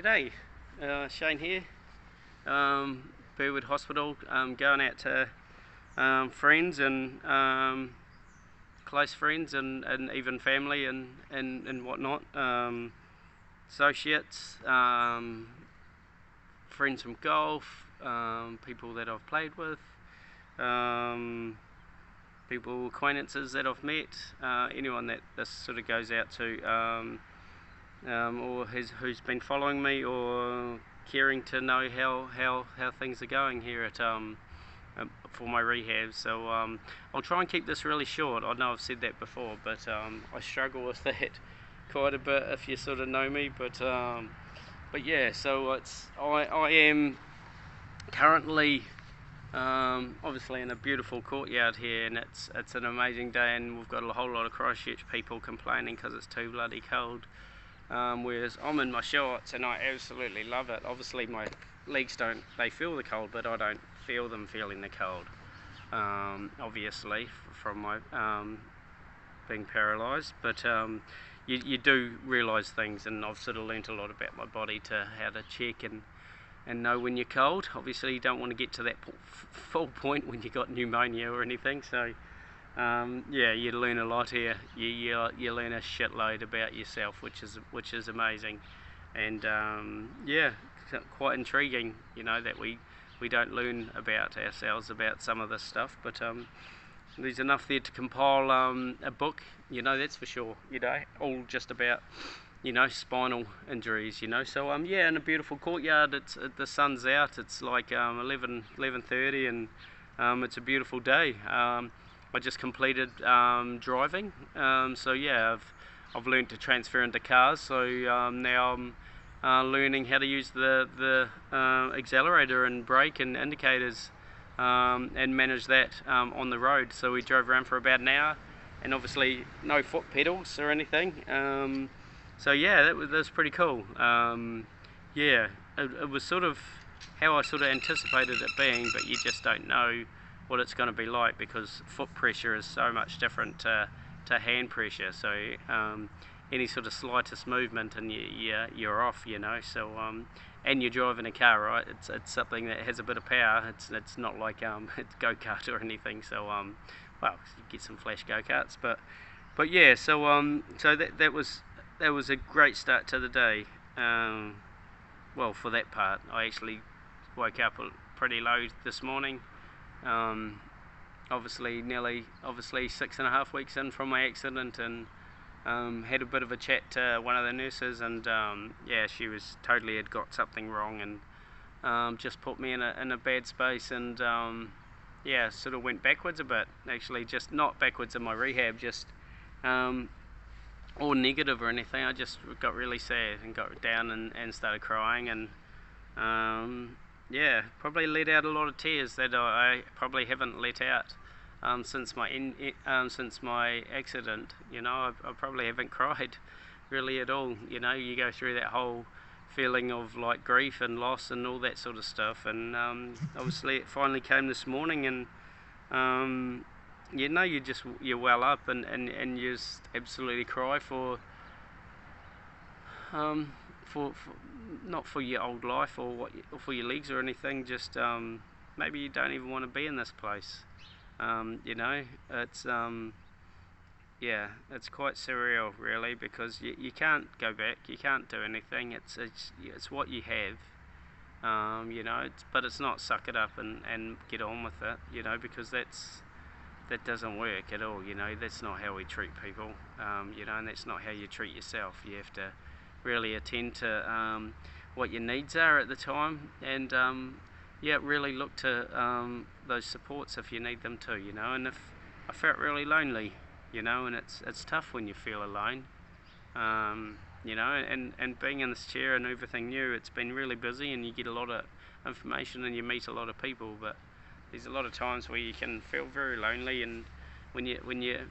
G'day, Shane here, Burwood Hospital, going out to friends and close friends and even family and whatnot, associates, friends from golf, people that I've played with, people, acquaintances that I've met, anyone that this sort of goes out to, or who's been following me or caring to know how things are going here at for my rehab. So I'll try and keep this really short. I know I've said that before, but I struggle with that quite a bit if you sort of know me. But yeah, so I am currently obviously in a beautiful courtyard here, and it's an amazing day, and we've got a whole lot of Christchurch people complaining because it's too bloody cold. Whereas I'm in my shorts and I absolutely love it. Obviously my legs they feel the cold, but I don't feel them feeling the cold, obviously from my being paralysed. But you do realise things, and I've sort of learnt a lot about my body to how to check and know when you're cold. Obviously you don't want to get to that full point when you got pneumonia or anything, so yeah, you learn a lot here. You learn a shitload about yourself, which is amazing, and yeah, quite intriguing. You know that we don't learn about ourselves about some of this stuff, but there's enough there to compile a book. You know, that's for sure. You know, all just about spinal injuries. So yeah, in a beautiful courtyard. The sun's out. It's like 11:30, and it's a beautiful day. I just completed driving, so yeah, I've learned to transfer into cars. So now I'm learning how to use the accelerator and brake and indicators, and manage that on the road. So we drove around for about an hour, and obviously no foot pedals or anything. So yeah, that was pretty cool. Yeah, it was sort of how I sort of anticipated it being, but you just don't know what it's going to be like, because foot pressure is so much different to hand pressure. So any sort of slightest movement and you're off. So and you're driving a car, right? It's something that has a bit of power. It's not like it's go-kart or anything. So well, you get some flash go-karts, but yeah. So so that was a great start to the day. Well, for that part, I actually woke up pretty low this morning. Obviously 6.5 weeks in from my accident, and had a bit of a chat to one of the nurses, and yeah, she was totally had got something wrong, and just put me in a bad space, and yeah, sort of went backwards a bit. Actually, just not backwards in my rehab, just or negative or anything. I just got really sad and got down and started crying, and yeah, probably let out a lot of tears that I probably haven't let out since my accident. I probably haven't cried really at all. You go through that whole feeling of like grief and loss and all that sort of stuff, and obviously it finally came this morning, and you well up, and you just absolutely cry for not for your old life or for your legs or anything. Just maybe you don't even want to be in this place. It's yeah, it's quite surreal really, because you can't go back, you can't do anything. It's what you have. But it's not suck it up and get on with it, because that doesn't work at all. That's not how we treat people, and that's not how you treat yourself. You have to really attend to what your needs are at the time, and yeah, really look to those supports if you need them too. And if I felt really lonely, and it's tough when you feel alone, and being in this chair and everything new, it's been really busy, and you get a lot of information and you meet a lot of people, but there's a lot of times where you can feel very lonely, and when you're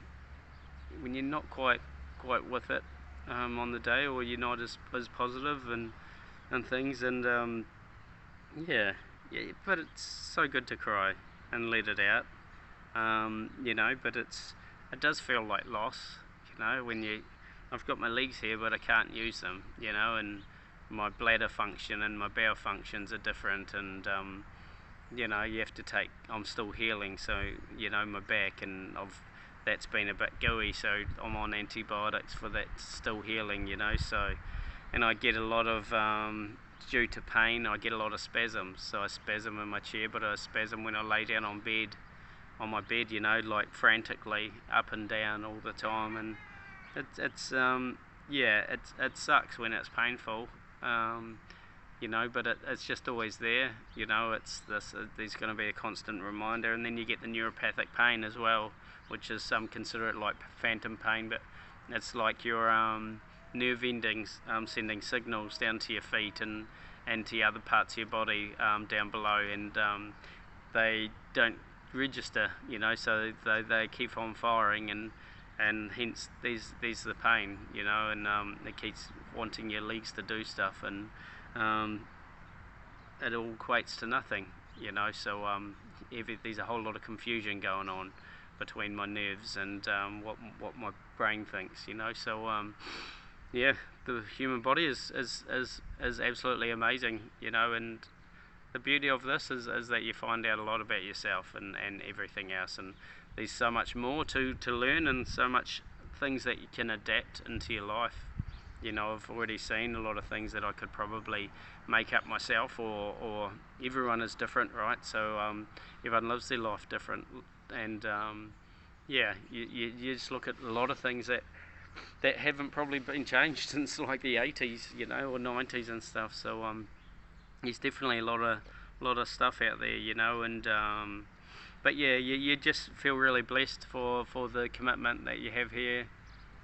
not quite with it on the day, or you're not as positive and things, and yeah, but it's so good to cry and let it out, but it does feel like loss, when I've got my legs here but I can't use them, and my bladder function and my bowel functions are different, and you know, you have to take, I'm still healing, so you know, my back, and that's been a bit gooey, so I'm on antibiotics for that, still healing, you know. So, and I get a lot of due to pain, I get a lot of spasms. So I spasm in my chair, but I spasm when I lay down on my bed, you know, like frantically up and down all the time. And it's yeah, it sucks when it's painful, you know, but it's just always there, you know. It's this, there's going to be a constant reminder. And then you get the neuropathic pain as well, which is, some consider it like phantom pain, but it's like your nerve endings sending signals down to your feet and to other parts of your body down below, and they don't register, you know, so they keep on firing, and hence there's the pain, you know. And it keeps wanting your legs to do stuff, and it all equates to nothing, you know. So there's a whole lot of confusion going on between my nerves and what my brain thinks, you know. So yeah, the human body is absolutely amazing, you know. And the beauty of this is that you find out a lot about yourself and everything else, and there's so much more to learn, and so much things that you can adapt into your life. You know, I've already seen a lot of things that I could probably make up myself, or everyone is different, right? So everyone lives their life different, and yeah, you just look at a lot of things that haven't probably been changed since like the 80s, you know, or 90s and stuff. So there's definitely a lot of stuff out there, you know. And but yeah, you just feel really blessed for the commitment that you have here.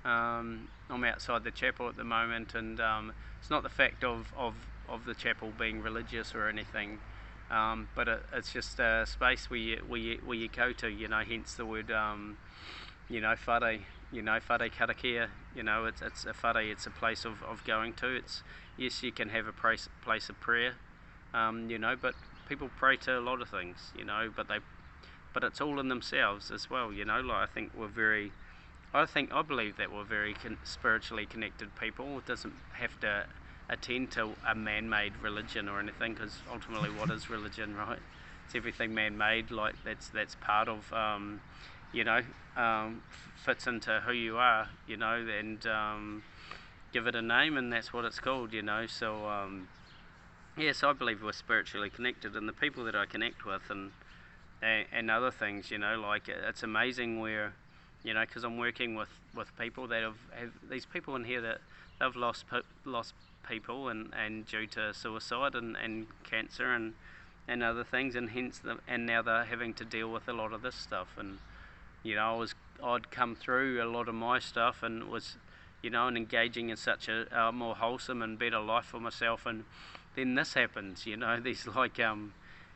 I'm outside the chapel at the moment, and it's not the fact of the chapel being religious or anything, but it's just a space where you go to, you know. Hence the word, you know, whare, you know, whare karakia, you know. It's a whare, it's a place of going to. It's, yes, you can have a place of prayer, you know, but people pray to a lot of things, you know, but it's all in themselves as well, you know. Like, I believe that we're very spiritually connected people. It doesn't have to attend to a man-made religion or anything, because ultimately, what is religion, right? It's everything man-made. Like, that's part of, you know, fits into who you are, you know, and give it a name, and that's what it's called, you know. So yes, I believe we're spiritually connected, and the people that I connect with, and other things, you know, like, it's amazing where, you know, because I'm working with people that have these people in here that they've lost people, and due to suicide and cancer and other things, and hence and now they're having to deal with a lot of this stuff. And you know, I'd come through a lot of my stuff, and was, you know, and engaging in such a more wholesome and better life for myself, and then this happens, you know. There's like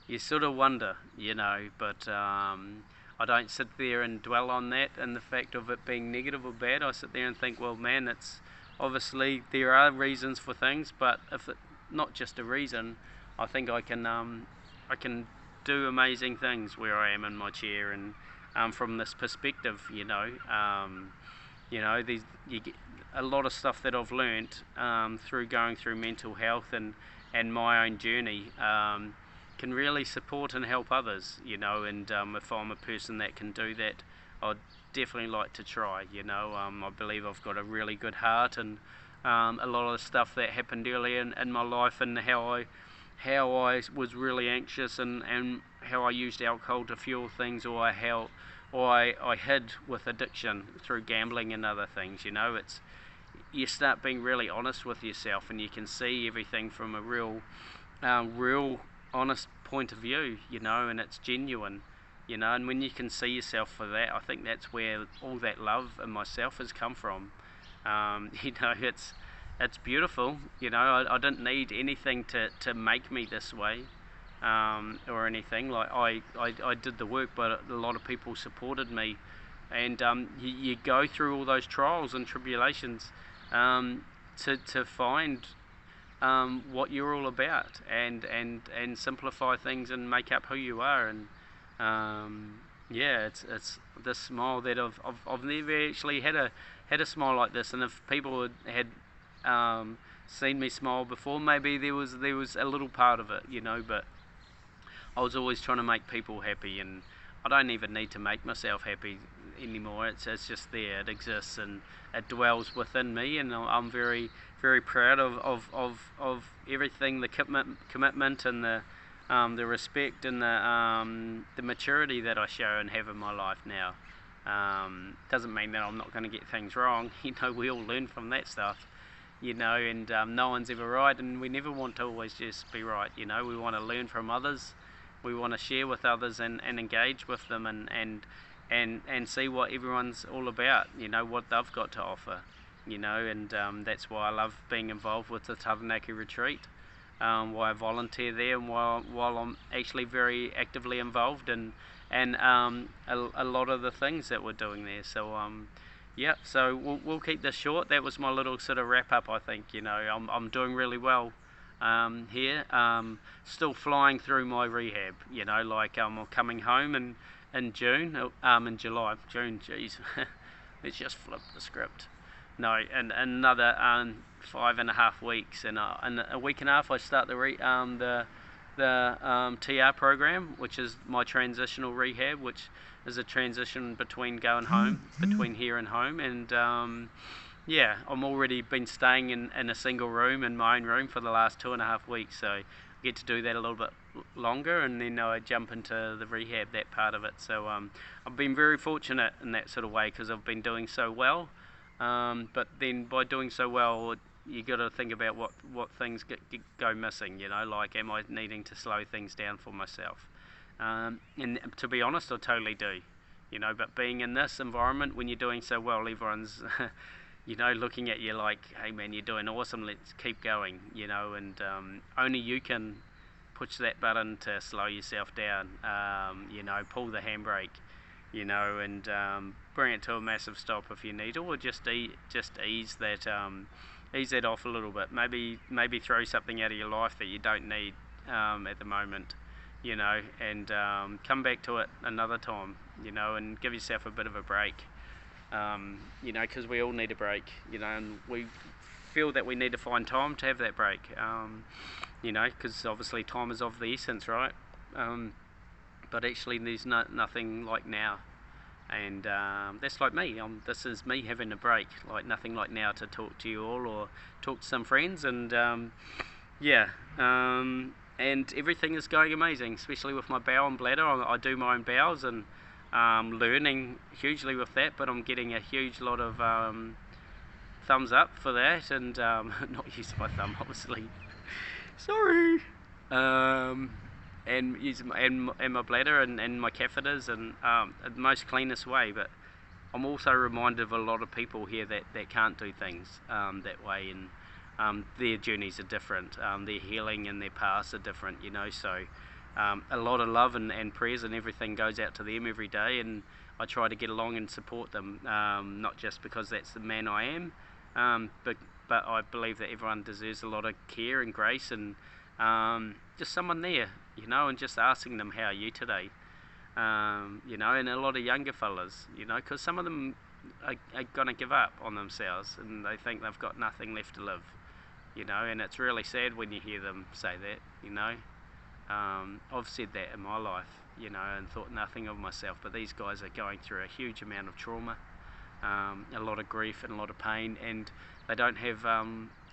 you sort of wonder, you know, but I don't sit there and dwell on that and the fact of it being negative or bad. I sit there and think, well, man, it's obviously there are reasons for things, but if it's not just a reason, I think I can do amazing things where I am in my chair, and from this perspective, you know. You know, you get a lot of stuff that I've learnt through going through mental health and my own journey. Can really support and help others, you know. And if I'm a person that can do that, I'd definitely like to try, you know. I believe I've got a really good heart, and a lot of the stuff that happened early in my life, and how I was really anxious, and how I used alcohol to fuel things, or I hid with addiction through gambling and other things, you know. It's, you start being really honest with yourself, and you can see everything from a real honest point of view, you know, and it's genuine, you know. And when you can see yourself for that, I think that's where all that love in myself has come from. You know, it's beautiful, you know. I didn't need anything to make me this way, or anything. Like, I did the work, but a lot of people supported me, and you go through all those trials and tribulations to find what you're all about, and simplify things and make up who you are. And yeah, it's this smile that I've never actually had a smile like this. And if people had seen me smile before. Maybe there was a little part of it, but I was always trying to make people happy, and I don't even need to make myself happy anymore. It's just there. It exists and it dwells within me, and I'm very very proud of everything, the commitment and the respect and the maturity that I show and have in my life now. Doesn't mean that I'm not going to get things wrong. We all learn from that stuff. And no one's ever right, and we never want to always just be right. We want to learn from others. We want to share with others and engage with them and see what everyone's all about, what they've got to offer, and that's why I love being involved with the Taranaki retreat, why I volunteer there, and while I'm actually very actively involved in a lot of the things that we're doing there. So yeah, so we'll keep this short. That was my little sort of wrap up. I think I'm doing really well here, still flying through my rehab, I'm coming home in June, in July, June, jeez, let's just flip the script. No, and another 5.5 weeks, and in a week and a half I start the TR program, which is my transitional rehab, which is a transition between going home, between here and home, and yeah, I'm already been staying in a single room, in my own room, for the last 2.5 weeks, so I get to do that a little bit longer, and then I jump into the rehab, that part of it. So I've been very fortunate in that sort of way, because I've been doing so well, but then by doing so well, you got to think about what things go missing, like, am I needing to slow things down for myself? And to be honest, I totally do, but being in this environment, when you're doing so well, everyone's looking at you like, hey man, you're doing awesome, let's keep going, and only you can push that button to slow yourself down, pull the handbrake, and bring it to a massive stop if you need, or just ease that off a little bit. Maybe throw something out of your life that you don't need at the moment, and come back to it another time, and give yourself a bit of a break. Because we all need a break, and we feel that we need to find time to have that break, because obviously time is of the essence, right? But actually there's nothing like now, and that's like me. This is me having a break, like nothing like now to talk to you all or talk to some friends, and yeah, and everything is going amazing, especially with my bowel and bladder. I do my own bowels, and learning hugely with that, but I'm getting a huge lot of thumbs up for that, and not using my thumb, obviously. Sorry. And using my bladder and my catheters, and the most cleanest way. But I'm also reminded of a lot of people here that can't do things that way, and their journeys are different. Their healing and their paths are different, so a lot of love and prayers and everything goes out to them every day, and I try to get along and support them, not just because that's the man I am, but I believe that everyone deserves a lot of care and grace, and just someone there, and just asking them, how are you today? And a lot of younger fellas, because some of them are going to give up on themselves, and they think they've got nothing left to live, and it's really sad when you hear them say that, I've said that in my life, and thought nothing of myself, but these guys are going through a huge amount of trauma, a lot of grief and a lot of pain, and they don't have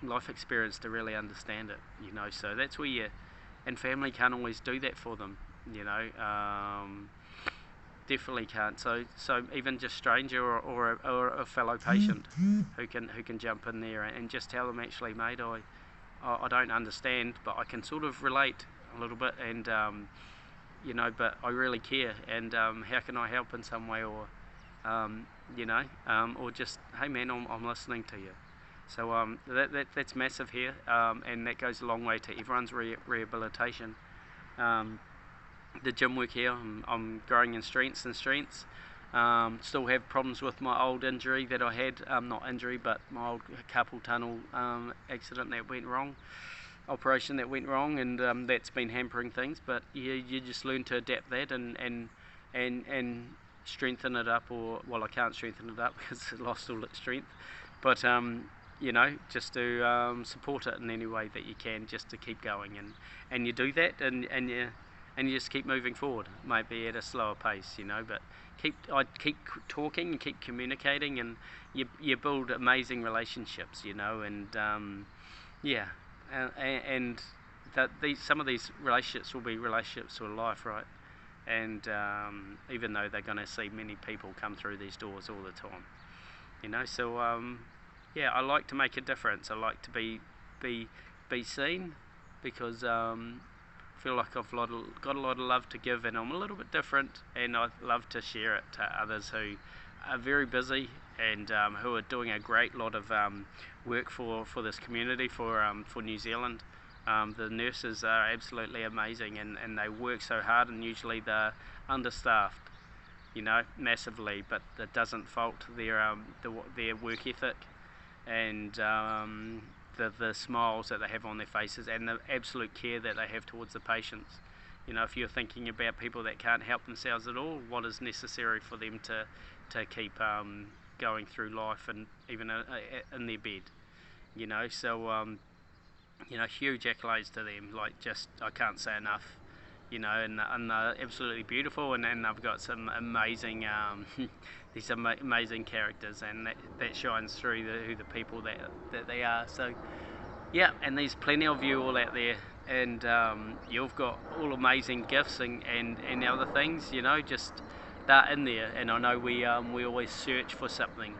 life experience to really understand it, so that's where and family can't always do that for them, definitely can't. So even just stranger or a fellow patient who can jump in there and just tell them, actually, mate, I don't understand, but I can sort of relate a little bit, and but I really care, and how can I help in some way, or or just, hey man, I'm listening to you. So that's massive here, and that goes a long way to everyone's rehabilitation. The gym work here, I'm growing in strengths and strengths. Still have problems with my old injury that I had, not injury, but my old carpal tunnel accident that went wrong, operation that went wrong, and that's been hampering things. But you just learn to adapt that and strengthen it up, or, well, I can't strengthen it up because I lost all its strength, but you know, just to support it in any way that you can, just to keep going, and you do that, and you just keep moving forward, maybe at a slower pace, you know, but I keep talking and keep communicating, and you build amazing relationships, you know, and yeah, and that some of these relationships will be relationships for life, right? And even though they're going to see many people come through these doors all the time, you know, so yeah, I like to make a difference. I like to be seen, because I feel like I've got a lot of love to give, and I'm a little bit different, and I love to share it to others who are very busy, and who are doing a great lot of work for this community, for New Zealand. The nurses are absolutely amazing, and they work so hard, and usually they're understaffed, you know, massively, but that doesn't fault their work ethic, and the smiles that they have on their faces, and the absolute care that they have towards the patients. You know, if you're thinking about people that can't help themselves at all, what is necessary for them to keep going through life, and even in their bed, you know, so you know, huge accolades to them, like, just, I can't say enough, you know, and they're absolutely beautiful, and I've got some amazing these amazing characters, and that shines through who the people that they are. So yeah, and there's plenty of you all out there, and you've got all amazing gifts and other things, you know, just that in there. And I know we always search for something,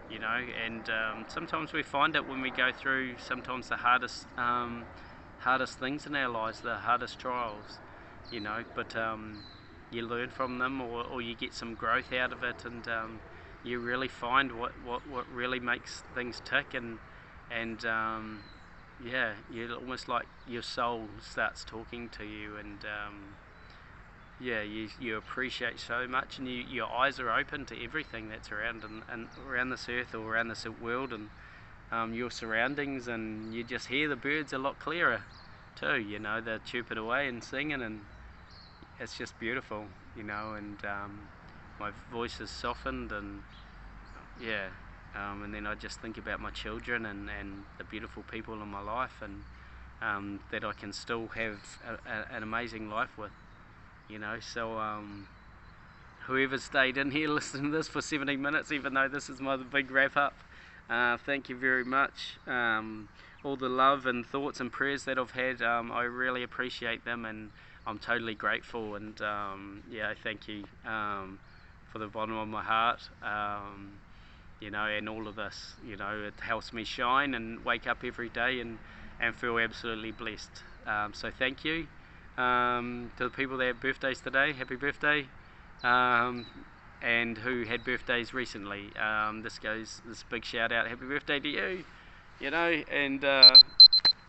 you know, and sometimes we find it when we go through sometimes the hardest things in our lives, the hardest trials, you know, but you learn from them, or you get some growth out of it, and you really find what really makes things tick, and yeah, you almost like your soul starts talking to you, and yeah, you appreciate so much, and your eyes are open to everything that's around, and around this earth, or around this world, and your surroundings, and you just hear the birds a lot clearer too, you know, they're chirping away and singing, and it's just beautiful, you know, and my voice is softened, and yeah, and then I just think about my children, and the beautiful people in my life, and that I can still have an amazing life with, you know, so whoever stayed in here listening to this for 17 minutes, even though this is my big wrap up, thank you very much. All the love and thoughts and prayers that I've had, I really appreciate them, and I'm totally grateful, and yeah, thank you for the bottom of my heart, you know, and all of this, you know, it helps me shine and wake up every day, and feel absolutely blessed. So thank you to the people that have birthdays today, happy birthday, and who had birthdays recently. This big shout out, happy birthday to you, you know, and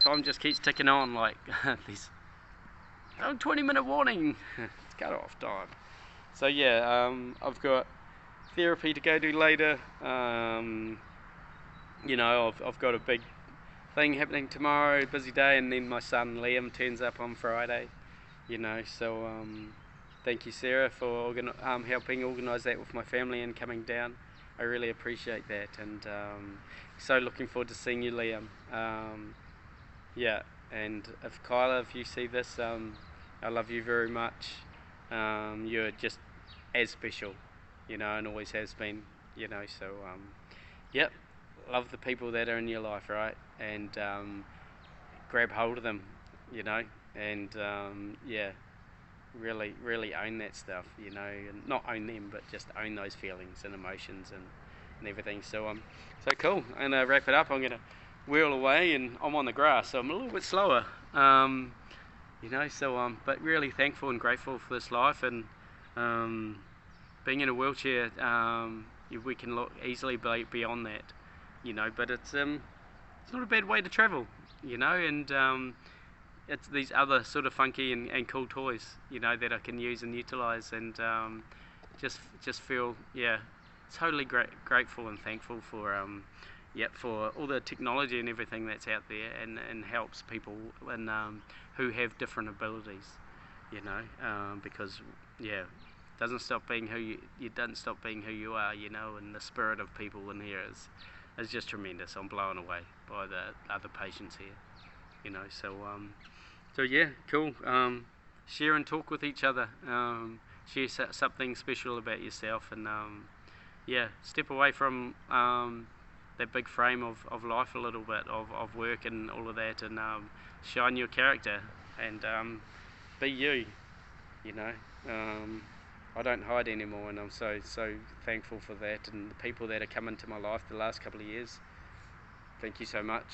time just keeps ticking on, like this 20-minute warning, it's cut off time. So yeah, I've got therapy to go do later, you know, I've got a big thing happening tomorrow, busy day, and then my son Liam turns up on Friday, you know, so thank you, Sarah, for helping organise that with my family and coming down. I really appreciate that, and so looking forward to seeing you, Liam. Yeah, and Kyla, if you see this, I love you very much. You're just as special, you know, and always has been, you know, so yep, love the people that are in your life, right, and grab hold of them, you know, and yeah, really own that stuff, you know, and not own them, but just own those feelings and emotions, and everything. So so cool. And wrap it up, I'm gonna wheel away, and I'm on the grass, so I'm a little bit slower, you know, so but really thankful and grateful for this life, and being in a wheelchair, we can look easily beyond that, you know, but it's not a bad way to travel, you know, and it's these other sort of funky and cool toys, you know, that I can use and utilise, and just feel, yeah, totally grateful and thankful for for all the technology and everything that's out there, and helps people and who have different abilities, you know, because yeah, doesn't stop being who you don't stop being who you are, you know, and the spirit of people in here is is just tremendous. I'm blown away by the other patients here, you know. So yeah, cool. Share and talk with each other. Share something special about yourself, and yeah, step away from that big frame of life a little bit, of work and all of that, and shine your character and be you, you know. I don't hide anymore, and I'm so thankful for that, and the people that have come into my life the last couple of years. Thank you so much.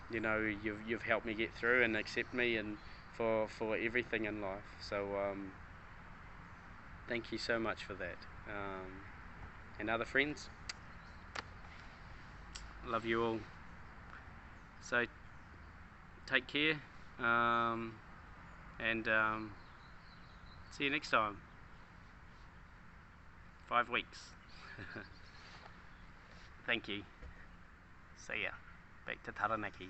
You know, you've helped me get through and accept me, and for everything in life. So thank you so much for that. And other friends, love you all. So take care, and see you next time. 5 weeks. Thank you. See ya. Back to Taranaki.